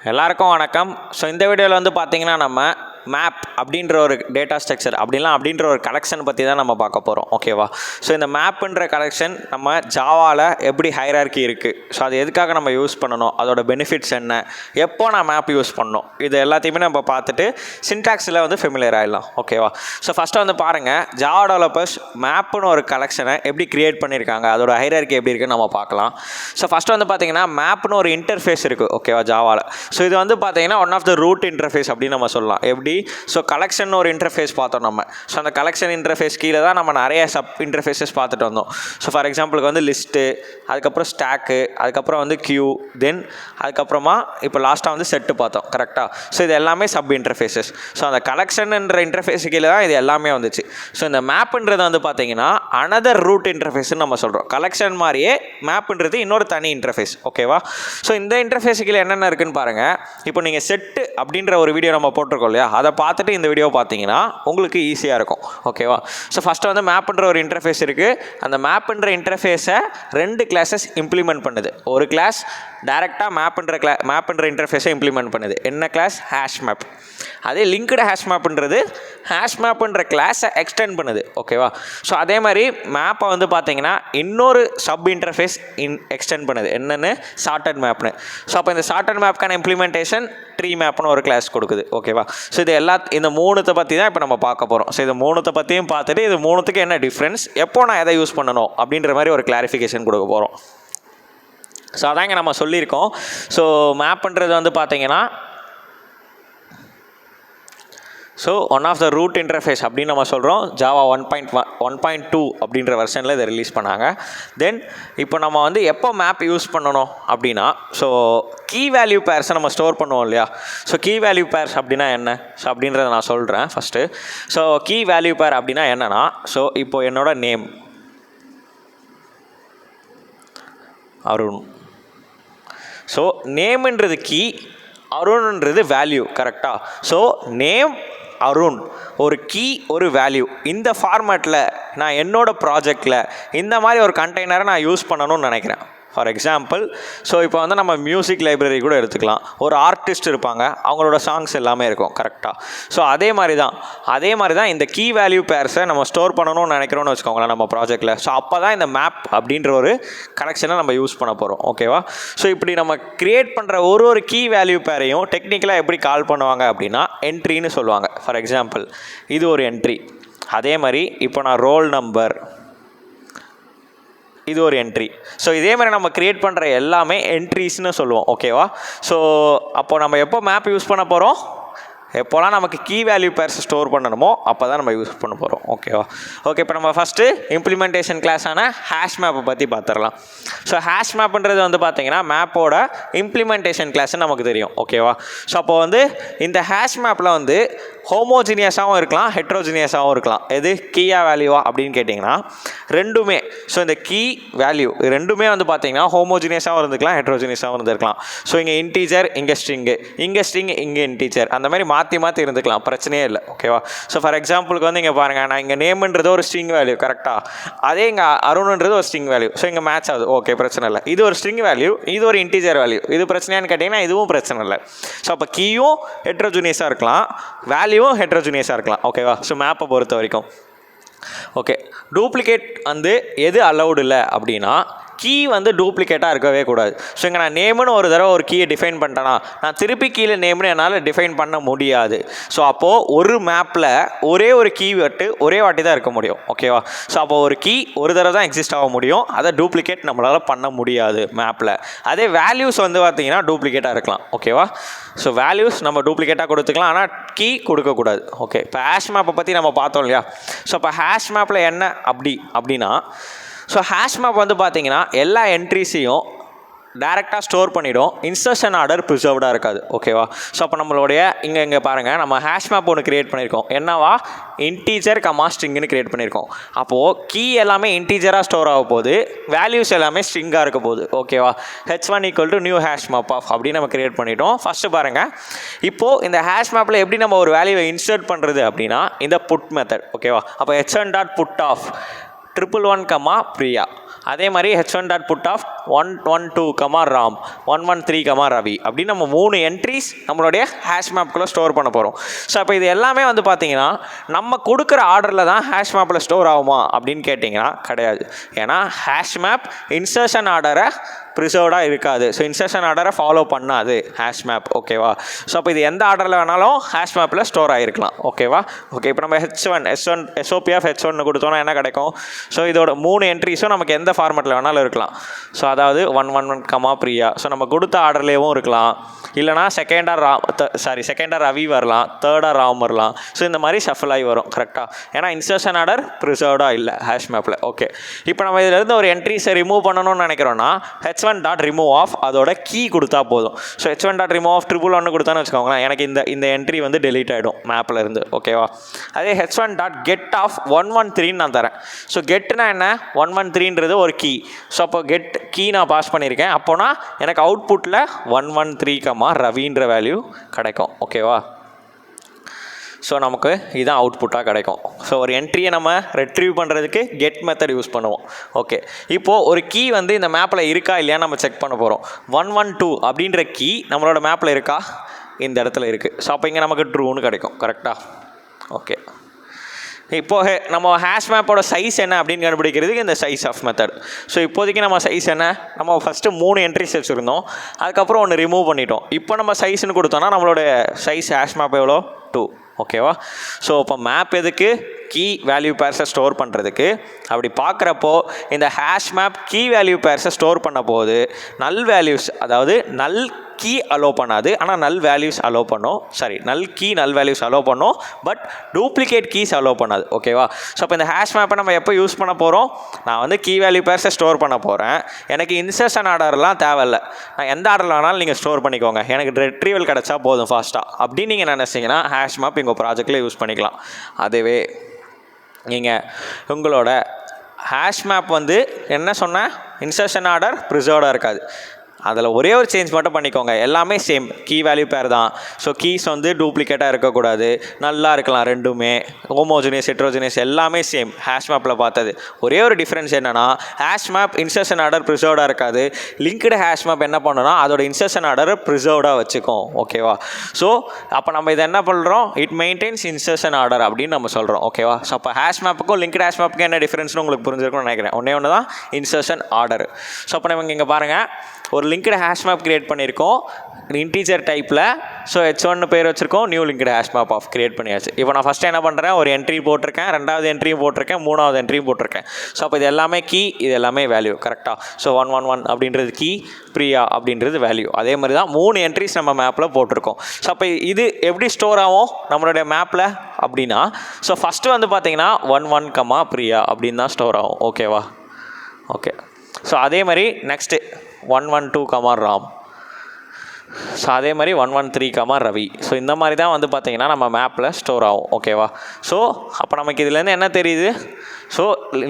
எல்லாருக்கும் வணக்கம். ஸோ இந்த வீடியோவில் வந்து பார்த்திங்கன்னா நம்ம மேப் அப்படின்ற ஒரு டேட்டா ஸ்ட்ரக்சர் அப்படின்ற ஒரு கலெக்ஷன் பற்றி தான் நம்ம பார்க்க போகிறோம். ஓகேவா? ஸோ இந்த மேப்புன்ற கலெக்ஷன் நம்ம ஜாவாவில் எப்படி ஹைரார்கி இருக்குது, ஸோ அது எதுக்காக நம்ம யூஸ் பண்ணணும், அதோட பெனிஃபிட்ஸ் என்ன, எப்போ நான் மேப் யூஸ் பண்ணணும், இது எல்லாத்தையுமே நம்ம பார்த்துட்டு சின்டாக்ஸில் வந்து ஃபெமிலியர் ஆகிடலாம். ஓகேவா? ஸோ ஃபஸ்ட்டு வந்து பாருங்கள், ஜாவா டெவலப்பர்ஸ் மேப்புன்னு ஒரு கலெக்ஷனை எப்படி க்ரியேட் பண்ணியிருக்காங்க, அதோட ஹைரார்கி எப்படி இருக்குன்னு நம்ம பார்க்கலாம். ஸோ ஃபஸ்ட்டு வந்து பார்த்திங்கன்னா மேப்னு ஒரு இன்டர்ஃபேஸ் இருக்குது. ஓகேவா? ஜாவாவில். ஸோ இது வந்து பார்த்திங்கன்னா one of the root interface அப்படின்னு நம்ம சொல்லலாம். எப்படி? ஸோ கலெக்ஷன் ஒரு இன்டர்ஃபேஸ் பார்த்தோம் நம்ம. ஸோ அந்த கலெக்ஷன் இன்டர்ஃபேஸ் கீழே தான் நம்ம நிறைய சப் இன்டர்ஃபேஸஸ் பார்த்துட்டு வந்தோம். ஸோ ஃபார் எக்ஸாம்பிளுக்கு வந்து லிஸ்ட்டு, அதுக்கப்புறம் ஸ்டாக்கு, அதுக்கப்புறம் வந்து கியூ, தென் அதுக்கப்புறமா இப்போ லாஸ்ட்டாக வந்து செட்டு பார்த்தோம். கரெக்டாக? ஸோ இது எல்லாமே சப் இன்டர்ஃபேஸஸ். ஸோ அந்த கலெக்ஷன்ன்ற இன்டர்ஃபேஸ் கீழே தான் இது எல்லாமே வந்துச்சு. ஸோ இந்த மேப்புன்றது வந்து பார்த்திங்கன்னா அனதர் ரூட் இன்டர்ஃபேஸ்ன்னு நம்ம சொல்கிறோம். கலெக்ஷன் மாதிரியே மேப்புன்றது இன்னொரு தனி இன்டர்ஃபேஸ். ஓகேவா? ஸோ இந்த இன்டர்ஃபேஸ் கீழே என்னென்ன இருக்குன்னு பாருங்கள். இப்போ நீங்கள் செட்டு அப்படின்ற ஒரு வீடியோ நம்ம போட்டிருக்கோம் இல்லையா, அதை பார்த்துட்டு இந்த வீடியோ பார்த்தீங்கன்னா உங்களுக்கு ஈஸியாக இருக்கும். ஓகேவா? ஸோ ஃபஸ்ட்டு வந்து மேப்புன்ற ஒரு இன்டர்ஃபேஸ் இருக்குது. அந்த மேப்புன்ற இன்டர்ஃபேஸை 2 கிளாஸஸ் இம்ப்ளிமெண்ட் பண்ணுது. ஒரு கிளாஸ் டைரெக்டாக மேப்புன்ற இன்டர்ஃபேஸை இம்ப்ளிமெண்ட் பண்ணுது. என்ன கிளாஸ்? Hash map. அதே லிங்க்டு ஹேஷ் மேப்புன்றது ஹேஷ் மேப்புன்ற கிளாஸை எக்ஸ்டெண்ட் பண்ணுது. ஓகேவா? ஸோ அதே மாதிரி மேப்பை வந்து பார்த்தீங்கன்னா இன்னொரு சப் இன்டர்ஃபேஸ் எக்ஸ்டெண்ட் பண்ணுது. என்னென்னு? சார்ட்டட் மேப்னு. ஸோ அப்போ இந்த சார்ட்டட் மேப்க்கான இம்ப்ளிமெண்டேஷன் ட்ரீ மேப்னு ஒரு கிளாஸ் கொடுக்குது. ஓகேவா? ஸோ இது இந்த 3 பற்றி தான் இப்போ நம்ம பார்க்க போகிறோம். ஸோ இது 3 பற்றியும் பார்த்துட்டு இது 3த்துக்கு என்ன டிஃப்ரென்ஸ், எப்போ நான் எதை யூஸ் பண்ணணும் அப்படின்ற மாதிரி ஒரு கிளாரிஃபிகேஷன் கொடுக்க போகிறோம். ஸோ அதாங்க நம்ம சொல்லியிருக்கோம். ஸோ மேப்புன்றது வந்து பார்த்தீங்கன்னா so one of the root interface அப்படின்னு நம்ம சொல்கிறோம். ஜாவா 1.2 அப்படின்ற வெர்ஷனில் இதை ரிலீஸ் பண்ணாங்க. தென் இப்போ நம்ம வந்து எப்போ மேப் யூஸ் பண்ணணும் அப்படின்னா, ஸோ கீ வேல்யூ பேர்ஸை நம்ம ஸ்டோர் பண்ணுவோம் இல்லையா. ஸோ கீ வேல்யூ பேர்ஸ் அப்படின்னா என்ன, ஸோ அப்படின்றத நான் சொல்கிறேன் ஃபஸ்ட்டு. ஸோ கீ வேல்யூ பேர் அப்படின்னா என்னென்னா, ஸோ இப்போ என்னோட நேம் அருண். ஸோ நேம்ன்றது கீ, அருண்ன்றது வேல்யூ. கரெக்டாக? ஸோ நேம் அருண் ஒரு கீ, ஒரு வேல்யூ. இந்த ஃபார்மேட்டில் நான் என்னோடய ப்ராஜெக்டில் இந்த மாதிரி ஒரு கண்டெய்னரை நான் யூஸ் பண்ணணும்னு நினைக்கிறேன். ஃபார் எக்ஸாம்பிள், ஸோ இப்போ வந்து நம்ம மியூசிக் லைப்ரரி கூட எடுத்துக்கலாம். ஒரு ஆர்டிஸ்ட் இருப்பாங்க, அவங்களோட சாங்ஸ் எல்லாமே இருக்கும். கரெக்டாக? ஸோ அதே மாதிரி தான் இந்த கீ வேல்யூ பேர்ஸை நம்ம ஸ்டோர் பண்ணணும்னு நினைக்கிறோன்னு வச்சுக்கோங்களேன் நம்ம ப்ராஜெக்டில். ஸோ அப்போ தான் இந்த மேப் அப்படின்ற ஒரு கலெக்ஷனை நம்ம யூஸ் பண்ண போகிறோம். ஓகேவா? ஸோ இப்படி நம்ம க்ரியேட் பண்ணுற ஒரு கீ வேல்யூ பேரையும் டெக்னிக்கலாக எப்படி கால் பண்ணுவாங்க அப்படின்னா என்ட்ரின்னு சொல்லுவாங்க. ஃபார் எக்ஸாம்பிள், இது ஒரு என்ட்ரி. அதே மாதிரி இப்போ நான் ரோல் நம்பர், இது ஒரு என்ட்ரி. ஸோ இதே மாதிரி நம்ம க்ரியேட் பண்ணுற எல்லாமே என்ட்ரிஸ்னு சொல்லுவோம். ஓகேவா? ஸோ அப்போது நம்ம எப்போ மேப் யூஸ் பண்ண போகிறோம், எப்போலாம் நமக்கு கீ வேல்யூ பேர்ஸ் ஸ்டோர் பண்ணணுமோ அப்போ தான் நம்ம யூஸ் பண்ண போகிறோம். ஓகேவா? ஓகே, இப்போ நம்ம ஃபஸ்ட்டு இம்ப்ளிமெண்டேஷன் கிளாஸான ஹேஷ் மேப்பை பற்றி பார்த்துடலாம். ஸோ ஹேஷ் மேப்புன்றது வந்து பார்த்திங்கன்னா மேப்போட இம்ப்ளிமெண்டேஷன் கிளாஸ்ன்னு நமக்கு தெரியும். ஓகேவா? ஸோ அப்போது வந்து இந்த ஹேஷ் மேப்பில் வந்து ஹோமோஜினியஸாகவும் இருக்கலாம், ஹெட்ரோஜினியஸாகவும் இருக்கலாம். எது கீயா வேல்யூவா அப்படின்னு கேட்டிங்கன்னா ரெண்டுமே. ஸோ இந்த கீ வேல்யூ ரெண்டுமே வந்து பார்த்திங்கன்னா ஹோமோஜினியஸாகவும் இருந்துக்கலாம், ஹெட்ரோஜினியஸாகவும் இருந்துருக்கலாம். ஸோ இங்கே இன்டீஜர், இங்கே ஸ்ட்ரிங்கு, இங்கே இன்டீஜர், அந்த மாதிரி மாற்றி இருந்துக்கலாம். பிரச்சனையே இல்லை. ஓகேவா? ஸோ ஃபார் எக்ஸாம்பிளுக்கு வந்து இங்கே பாருங்கள், நான் இங்கே நேம்ன்றது ஒரு ஸ்ட்ரிங் வேல்யூ. கரெக்டாக? அதே இங்கே அருண்ன்றது ஒரு ஸ்ட்ரிங் வேல்யூ. ஸோ இங்கே மேட்ச் ஆகுது. ஓகே, பிரச்சனை இல்லை. இது ஒரு ஸ்ட்ரிங் வேல்யூ, இது ஒரு இன்டீஜர் வேல்யூ. இது பிரச்சனையான்னு கேட்டிங்கன்னா இதுவும் பிரச்சனை இல்லை. ஸோ அப்போ கீயும் ஹெட்ரோஜினியஸாக இருக்கலாம், வேல்யூவும் ஹெட்ரோஜினியஸாக இருக்கலாம். ஓகேவா? ஸோ மேப்பை பொறுத்த வரைக்கும். ஓகே, டூப்ளிகேட் வந்து எது அலௌடு இல்லை அப்படின்னா கீ வந்து டூப்ளிகேட்டாக இருக்கவே கூடாது. ஸோ இங்கே நான் நேம்னு ஒரு தடவை ஒரு கீயை டிஃபைன் பண்ணிட்டேன்னா நான் திருப்பி கீழே நேம்னு என்னால் டிஃபைன் பண்ண முடியாது. ஸோ அப்போது ஒரு மேப்பில் ஒரே ஒரு கீ ஒரே வாட்டி தான் இருக்க முடியும். ஓகேவா? ஸோ அப்போது ஒரு கீ ஒரு தடவை தான் எக்ஸிஸ்ட் ஆக முடியும். அதை டூப்ளிகேட் நம்மளால் பண்ண முடியாது மேப்பில். அதே வேல்யூஸ் வந்து பார்த்திங்கன்னா டூப்ளிகேட்டாக இருக்கலாம். ஓகேவா? ஸோ வேல்யூஸ் நம்ம டூப்ளிகேட்டாக கொடுத்துக்கலாம், ஆனால் கீ கொடுக்கக்கூடாது. ஓகே, இப்போ ஹேஷ் மேப்பை பற்றி நம்ம பார்த்தோம் இல்லையா. ஸோ இப்போ ஹேஷ் மேப்பில் என்ன அப்படின்னா, ஸோ ஹேஷ் மேப் வந்து பார்த்திங்கன்னா எல்லா என்ட்ரிஸையும் டேரெக்டாக ஸ்டோர் பண்ணிவிடும். இன்சர்ஷன் ஆர்டர் ப்ரிசர்வ்டாக இருக்காது. ஓகேவா? ஸோ அப்போ நம்மளுடைய இங்கே பாருங்கள், நம்ம ஹேஷ் மேப் ஒன்று க்ரியேட் பண்ணியிருக்கோம். என்னவா? இன்டீஜர் ஸ்ட்ரிங்னு க்ரியேட் பண்ணியிருக்கோம். அப்போது கீ எல்லாமே இன்டீஜராக ஸ்டோர் ஆக போகுது, வேல்யூஸ் எல்லாமே ஸ்ட்ரிங்காக இருக்க போகுது. ஓகேவா? h1 = new hash map of அப்படின்னு நம்ம க்ரியேட் பண்ணிட்டோம். ஃபஸ்ட்டு பாருங்கள், இப்போது இந்த ஹேஷ் மேப்பில் எப்படி நம்ம ஒரு வேல்யூவை இன்சர்ட் பண்ணுறது அப்படின்னா இந்த புட் மெத்தட். ஓகேவா? அப்போ h1.put off 111, பிரியா. அதே மாதிரி h1 dot put of 112, Ram, 113, Ravi அப்படின்னு நம்ம 3 என்ட்ரிஸ் நம்மளுடைய ஹேஷ் மேப்குள்ளே ஸ்டோர் பண்ண போகிறோம். ஸோ அப்போ இது எல்லாமே வந்து பார்த்தீங்கன்னா நம்ம கொடுக்குற ஆர்டரில் தான் ஹேஷ் மேப்பில் ஸ்டோர் ஆகுமா அப்படின்னு கேட்டிங்கன்னா கிடையாது. ஏன்னா ஹேஷ் மேப் இன்சர்ஷன் ஆர்டரை ப்ரிசர்வ்டாக இருக்காது. ஸோ இன்சர்ஷன் ஆர்டரை ஃபாலோ பண்ணாது ஹேஷ் மேப். ஓகேவா? ஸோ அப்போ இது எந்த ஆர்டரில் வேணாலும் ஹேஷ் மேப்பில் ஸ்டோர் ஆகிருக்கலாம். ஓகேவா? ஓகே, இப்போ நம்ம SOP ஆஃப் H1 கொடுத்தோன்னா என்ன கிடைக்கும்? ஸோ இதோட 3 என்ட்ரிஸும் நமக்கு எந்த ஃபார்மெட்டில் வேணாலும் இருக்கலாம். ஸோ அதாவது 111, பிரியா. ஸோ நம்ம கொடுத்த ஆர்டர்லேயும் இருக்கலாம், இல்லைனா செகண்டாக ரவி வரலாம், தேர்டாக ராம் வரலாம். ஸோ இந்த மாதிரி ஷஃபில் ஆகி வரும். கரெக்டாக? ஏன்னா இன்சர்ஷன் ஆர்டர் ப்ரிசர்வ்டாக இல்லை ஹேஷ் மேப்பில். ஓகே, இப்போ நம்ம இதிலேருந்து ஒரு என்ட்ரிஸை ரிமூவ் பண்ணணும்னு நினைக்கிறோன்னா H1 டாட் ரிமூவ் ஆஃப் அதோட கீ கொடுத்தா போதும். So H1 dot remove of 111 கொடுத்தான்னு வச்சுக்கோங்களேன், எனக்கு இந்த என்ட்ரி வந்து டெலீட் ஆகிடும் மேப்பில் இருந்து. ஓகேவா? அதே H1 டாட் கெட் ஆஃப் 113 நான் தரேன். ஸோ கெட்னா என்ன? 113ன்றது ஒரு கீ. ஸோ அப்போ கெட் கீ நான் பாஸ் பண்ணியிருக்கேன். அப்போனா எனக்கு அவுட்புட்டில் 113, ரவின்ற வேல்யூ கிடைக்கும். ஓகேவா? ஸோ நமக்கு இதுதான் அவுட்புட்டாக கிடைக்கும். ஸோ ஒரு என்ட்ரியை நம்ம ரெட்ரீவ் பண்ணுறதுக்கு கெட் மெத்தட் யூஸ் பண்ணுவோம். ஓகே, இப்போது ஒரு கீ வந்து இந்த மேப்பில் இருக்கா இல்லையா நம்ம செக் பண்ண போகிறோம். 112 அப்படின்ற கீ நம்மளோட மேப்பில் இருக்கா? இந்த இடத்துல இருக்குது. ஸோ அப்போ இங்கே நமக்கு ட்ரூன்னு கிடைக்கும். கரெக்டாக? ஓகே, இப்போது நம்ம ஹேஷ் மேப்போட சைஸ் என்ன அப்படின்னு கண்டுபிடிக்கிறதுக்கு இந்த சைஸ் ஆஃப் மெத்தட். ஸோ இப்போதைக்கு நம்ம சைஸ் என்ன? நம்ம ஃபஸ்ட்டு 3 என்ட்ரிஸ் வச்சுருந்தோம், அதுக்கப்புறம் ஒன்று ரிமூவ் பண்ணிட்டோம். இப்போ நம்ம சைஸ்ன்னு கொடுத்தோன்னா நம்மளோட சைஸ் ஹேஷ் மேப் எவ்வளோ? 2. ஓகேவா? ஸோ இப்போ மேப் எதுக்கு? கீ வேல்யூ பேர்ஸை ஸ்டோர் பண்ணுறதுக்கு. அப்படி பார்க்குறப்போ இந்த ஹேஷ் மேப் கீ வேல்யூ பேர்ஸை ஸ்டோர் பண்ண போது நல் வேல்யூஸ், அதாவது நல் கீ அலோவ் பண்ணாது, ஆனால் நல் வேல்யூஸ் அலோவ் பண்ணும். நல் கீ நல் வேல்யூஸ் அலோவ் பண்ணும், பட் டூப்ளிகேட் கீஸ் அலோவ் பண்ணாது. ஓகேவா? ஸோ இப்போ இந்த ஹேஷ் மேப்பை நம்ம எப்போ யூஸ் பண்ண போகிறோம்? நான் வந்து கீ வேல்யூ பேர்ஸை ஸ்டோர் பண்ண போகிறேன். எனக்கு இன்சர்ஷன் ஆர்டர்லாம் தேவையில்லை, நான் எந்த ஆர்டரில் வேணாலும் நீங்கள் ஸ்டோர் பண்ணிக்கோங்க, எனக்கு ரெட்ரீவல் கிடச்சா போதும் ஃபாஸ்ட்டாக அப்படின்னு நீங்கள் நினச்சிங்கன்னா ஹேஷ் மேப் உங்கள் ப்ராஜெக்டில் யூஸ் பண்ணிக்கலாம். அதுவே நீங்கள் உங்களோட ஹேஷ் மேப் வந்து என்ன சொன்னேன்? இன்சர்ஷன் ஆர்டர் ப்ரிசர்வ்டாக இருக்காது. அதில் ஒரே ஒரு சேஞ்ச் மட்டும் பண்ணிக்கோங்க, எல்லாமே சேம் கீ வேல்யூ பேர் தான். ஸோ கீஸ் வந்து டூப்ளிகேட்டாக இருக்கக்கூடாது, நல்லா இருக்கலாம் ரெண்டுமே, ஹோமோஜினியஸ் ஹெட்ரோஜினியஸ் எல்லாமே சேம் ஹேஷ் மேப்பில் பார்த்தது. ஒரே ஒரு டிஃப்ரென்ஸ் என்னென்னா ஹேஷ் மேப் இன்சர்ஷன் ஆர்டர் ப்ரிசர்வ்டாக இருக்காது. லிங்க்டு ஹேஷ் மேப் என்ன பண்ணணும்னா அதோட இன்சர்ஷன் ஆர்டரை ப்ரிசர்வ்டாக வச்சுக்கும். ஓகேவா? ஸோ அப்போ நம்ம இதை என்ன பண்ணுறோம்? இட் மெயின்டைன்ஸ் இன்சர்ஷன் ஆர்டர் அப்படின்னு நம்ம சொல்கிறோம். ஓகேவா? ஸோ அப்போ ஹேஷ் மேப்புக்கும் லிங்க்டு ஹேஷ் மேப்புக்கும் என்ன டிஃப்ரென்ஸ்னு உங்களுக்கு புரிஞ்சிருக்கும்னு நினைக்கிறேன். ஒன்று தான் இன்சர்ஷன் ஆர்டர். ஸோ அப்போ நம்ம இங்கே பாருங்கள், ஒரு லிங்க்டு ஹேஷ் மேப் கிரியேட் பண்ணியிருக்கோம் இன்டீஜர் டைப்பில். ஸோ H1 பேர் வச்சுருக்கோம், new linked hash map of create பண்ணியாச்சு. இப்போ நான் ஃபஸ்ட்டு என்ன பண்ணுறேன்? ஒரு என்ட்ரி போட்டிருக்கேன், ரெண்டாவது என்ட்ரியும் போட்டிருக்கேன், மூணாவது என்ட்ரியும் போட்டிருக்கேன். ஸோ அப்போ இது எல்லாமே கீ, இது எல்லாமே வேல்யூ. கரெக்டாக? ஸோ 111 அப்படின்றது கீ, பிரியா அப்படின்றது வேல்யூ. அதே மாதிரி தான் 3 என்ட்ரிஸ் நம்ம மேப்பில் போட்டிருக்கோம். ஸோ அப்போ இது எப்படி ஸ்டோர் ஆகும் நம்மளுடைய மேப்பில் அப்படின்னா, ஸோ ஃபஸ்ட்டு வந்து பார்த்தீங்கன்னா 11, பிரியா அப்படின்னு தான் ஸ்டோர் ஆகும். ஓகேவா? ஓகே, ஸோ அதே மாதிரி நெக்ஸ்ட்டு 112, ராம். ஸோ அதே மாதிரி 113, ரவி. ஸோ இந்த மாதிரி தான் வந்து பார்த்திங்கன்னா நம்ம மேப்பில் ஸ்டோர் ஆகும். ஓகேவா? ஸோ அப்போ நமக்கு இதுலேருந்து என்ன தெரியுது? So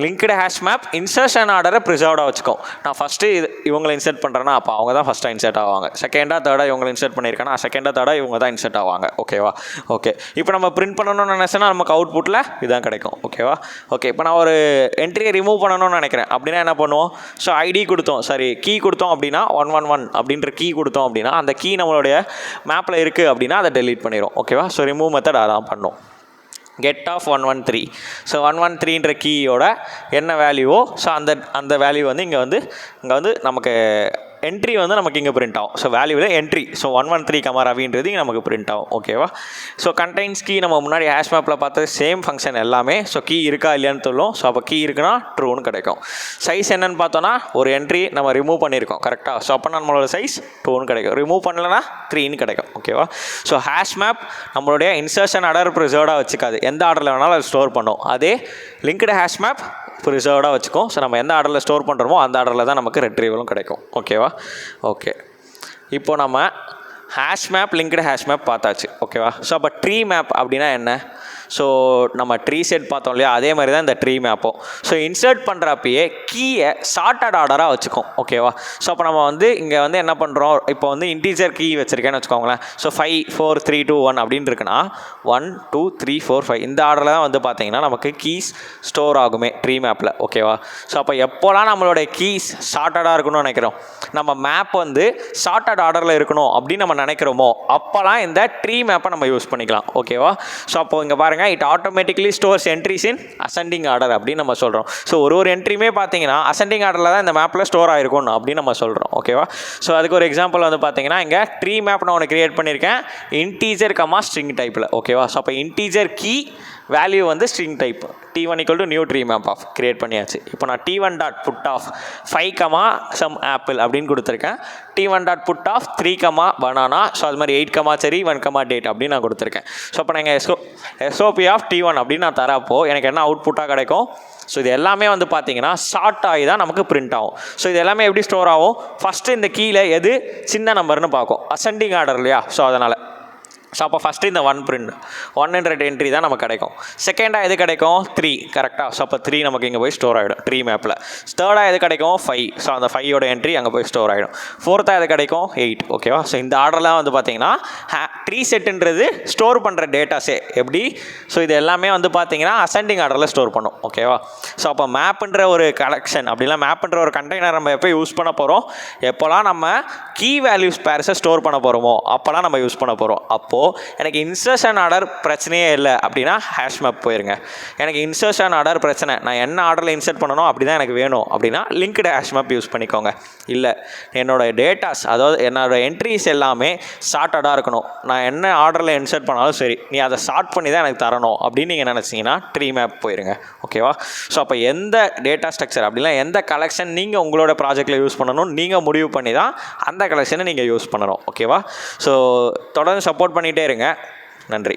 linked hash map insertion ஆர்டரை ப்ரிசர்வ்டாக வச்சுக்கோம். நான் ஃபஸ்ட்டு இவங்களை இன்சர்ட் பண்ணுறேன்னா அப்போ அவங்க தான் ஃபஸ்ட்டாக இன்சர்ட் ஆவாங்க. செகண்டாக தேர்டாக இவங்களை இன்சர்ட் பண்ணியிருக்கேன்னா செகண்டாக தேர்டாக இவங்க தான் இன்சர்ட் ஆவாங்க. ஓகேவா? ஓகே, இப்போ நம்ம பிரிண்ட் பண்ணணும்னு நினச்சேன்னா நமக்கு அவுட்புட்டில் இதுதான் கிடைக்கும். ஓகேவா? ஓகே, இப்போ நான் ஒரு என்ட்ரியை ரிமூவ் பண்ணணும்னு நினைக்கிறேன் அப்படின்னா என்ன பண்ணுவோம்? ஸோ ஐடி கொடுத்தோம், கீ கொடுத்தோம் அப்படின்னா 111 அப்படின்ற கீ கொடுத்தோம் அப்படின்னா அந்த கீ நம்மளுடைய மேப்பில் இருக்குது அப்படின்னா அதை டெலீட் பண்ணிடும். ஓகேவா? ஸோ ரிமூவ் மெத்தட் அதான் பண்ணும். Get of 113. ஸோ 113ன்ற கீயோட என்ன வேல்யூவோ ஸோ அந்த வேல்யூ வந்து இங்கே வந்து நமக்கு என்ட்ரி வந்து நமக்கு இங்கே பிரிண்ட் ஆகும். ஸோ வேல்யூவில் என்ட்ரி. ஸோ 113, ரவின்றது இங்கே நமக்கு பிரிண்ட் ஆகும். ஓகேவா? ஸோ கண்டெய்ன்ஸ் கீ நம்ம முன்னாடி ஹேஷ் மேப்பில் பார்த்தது சேம் ஃபங்க்ஷன் எல்லாமே. ஸோ கீ இருக்கா இல்லையான்னு சொல்லும். ஸோ அப்போ கீ இருக்குன்னா ட்ரூன்னு கிடைக்கும். சைஸ் என்னன்னு பார்த்தோன்னா ஒரு என்ட்ரி நம்ம ரிமூவ் பண்ணியிருக்கோம். கரெக்டாக? ஸோ அப்போ நம்மளோட சைஸ் 2ன்னு கிடைக்கும். ரிமூவ் பண்ணலன்னா 3ன்னு கிடைக்கும். ஓகேவா? ஸோ ஹேஷ் மேப் நம்மளுடைய இன்சர்ஷன் ஆர்டர் ப்ரிசர்வ்டாக வச்சுக்காது, எந்த ஆர்டரில் வேணாலும் அது ஸ்டோர் பண்ணும். அதே லிங்க்டு ஹேஷ் மேப் ப்ரிசர்வ்டாக வச்சுக்கும். ஸோ நம்ம எந்த ஆர்டரில் ஸ்டோர் பண்ணுறோமோ அந்த ஆர்டரில் தான் நமக்கு ரெட்ரீவலும் கிடைக்கும். ஓகேவா? ஓகே, இப்போது நம்ம hash map linked hash map பார்த்தாச்சு. ஓகேவா? ஸோ அப்போ ட்ரீ மேப் அப்படின்னா என்ன? ஸோ நம்ம ட்ரீ செட் பார்த்தோம் இல்லையா, அதே மாதிரி தான் இந்த ட்ரீ மேப்பும். ஸோ இன்சர்ட் பண்ணுறப்பயே கீயை சார்ட்டட் ஆர்டராக வச்சுக்கோம். ஓகேவா? ஸோ அப்போ நம்ம வந்து இங்கே வந்து என்ன பண்ணுறோம், இப்போ வந்து இன்டீஜர் கீ வச்சுருக்கேன்னு வச்சுக்கோங்களேன். ஸோ 5 4 3 2 1 அப்படின்னு இருக்குன்னா 1 2 3 4 5 இந்த ஆர்டரில் தான் வந்து பார்த்தீங்கன்னா நமக்கு கீஸ் ஸ்டோர் ஆகுமே ட்ரீ மேப்பில். ஓகேவா? ஸோ அப்போ எப்போலாம் நம்மளோட கீஸ் சார்ட்டடாக இருக்கணும்னு நினைக்கிறோம், நம்ம மேப் வந்து சார்ட்டட் ஆர்டரில் இருக்கணும் அப்படின்னு நம்ம நினைக்கிறோமோ அப்போலாம் இந்த ட்ரீ மேப்பை நம்ம யூஸ் பண்ணிக்கலாம். ஓகேவா? ஸோ அப்போ இங்கே பாருங்கள், it automatically stores entries in ascending order அப்படின்னு நம்ம சொல்கிறோம். ஸோ ஒரு என்ட்ரியுமே பார்த்தீங்கன்னா அசெண்டிங் ஆர்டரில் தான் இந்த மேப்பில் ஸ்டோர் ஆகிருக்கும் அப்படின்னு நம்ம சொல்கிறோம். ஓகேவா? ஸோ அதுக்கு ஒரு எக்ஸாம்பிள் வந்து பார்த்தீங்கன்னா இங்கே ட்ரீ மேப் நான் ஒன்று கிரியேட் பண்ணியிருக்கேன் இன்டீஜர் கமா ஸ்ட்ரிங் டைப்பில். ஓகேவா? ஸோ அப்போ இன்டீஜர் கீ வேல்யூ வந்து string type t1 = new tree map of create பண்ணியாச்சு. இப்போ நான் t1 dot put of 5, some apple அப்படின்னு கொடுத்துருக்கேன். t1 dot put of 3, banana. So அது மாதிரி 8, செரி 1, டேட் அப்படின்னு நான் கொடுத்துருக்கேன். ஸோ அப்போ நான் எஸ்ஓபி ஆஃப் t1 அப்படின்னு நான் தரப்போ எனக்கு என்ன அவுட்புட்டாக கிடைக்கும்? ஸோ இது எல்லாமே வந்து பார்த்தீங்கன்னா ஷார்ட் ஆகி தான் நமக்கு பிரிண்ட் ஆகும். ஸோ இது எல்லாமே எப்படி ஸ்டோர் ஆகும்? ஃபஸ்ட்டு இந்த கீழே எது சின்ன நம்பர்னு பார்க்கும், அசெண்டிங் ஆர்டர் இல்லையா? ஸோ அதனால் ஸோ அப்போ ஃபஸ்ட்டு இந்த 1 பிரிண்ட் 100 என்ட்ரி தான் நமக்கு கிடைக்கும். செகண்டாக எது கிடைக்கும்? 3. கரெக்டாக? ஸோ அப்போ 3 நமக்கு இங்கே போய் ஸ்டோர் ஆகிடும் ட்ரீ மேப்பில். தேர்டாக எது கிடைக்கும்? 5. ஸோ அந்த 5ஓட என்ட்ரி அங்கே போய் ஸ்டோர் ஆகிடும். ஃபோர்த்தாக எது கிடைக்கும்? 8. ஓகேவா? ஸோ இந்த ஆர்டர்லாம் வந்து பார்த்தீங்கன்னா ட்ரீ செட்டுன்றது ஸ்டோர் பண்ணுற டேட்டாஸே எப்படி? ஸோ இது எல்லாமே வந்து பார்த்தீங்கன்னா அசெண்டிங் ஆர்டரில் ஸ்டோர் பண்ணும். ஓகேவா? ஸோ அப்போ மேப்புன்ற ஒரு கலெக்ஷன் அப்படிலாம் மேப்புன்ற ஒரு கண்டெய்னர் நம்ம எப்போ யூஸ் பண்ண போகிறோம், எப்போலாம் நம்ம கீ வேல்யூஸ் பேர்ஸை ஸ்டோர் பண்ண போகிறோமோ அப்போலாம் நம்ம யூஸ் பண்ண போகிறோம். அப்போது எனக்கு இன்சர்ஷன் ஆர்டர் பிரச்சனையே இல்லை அப்படின்னா ஹேஷ் மேப் போயிருங்க. எனக்கு இன்சர்ஷன் ஆர்டர் பிரச்சனை, நான் என்ன ஆர்டரில் இன்சர்ட் பண்ணணும் அப்படி தான் எனக்கு வேணும் அப்படின்னா லிங்க்டு ஹேஷ் மேப் யூஸ் பண்ணிக்கோங்க. இல்லை என்னோடய டேட்டாஸ், அதாவது என்னோடய என்ட்ரிஸ் எல்லாமே சார்ட்டடாக இருக்கணும், நான் என்ன ஆர்டரில் இன்சர்ட் பண்ணாலும் சரி நீ அதை சார்ட் பண்ணி தான் எனக்கு தரணும் அப்படின்னு நீங்கள் நினச்சிங்கன்னா ட்ரீ மேப் போயிருங்க. ஓகேவா? ஸோ அப்போ எந்த டேட்டா ஸ்ட்ரக்சர் அப்படின்னா எந்த கலெக்ஷன் நீங்கள் உங்களோட ப்ராஜெக்டில் யூஸ் பண்ணணும் நீங்கள் முடிவு பண்ணி தான் அந்த கலெக்ஷனை நீங்கள் யூஸ் பண்ணணும். ஓகேவா? ஸோ தொடர்ந்து சப்போர்ட் பண்ணிகிட்டே இருங்க. நன்றி.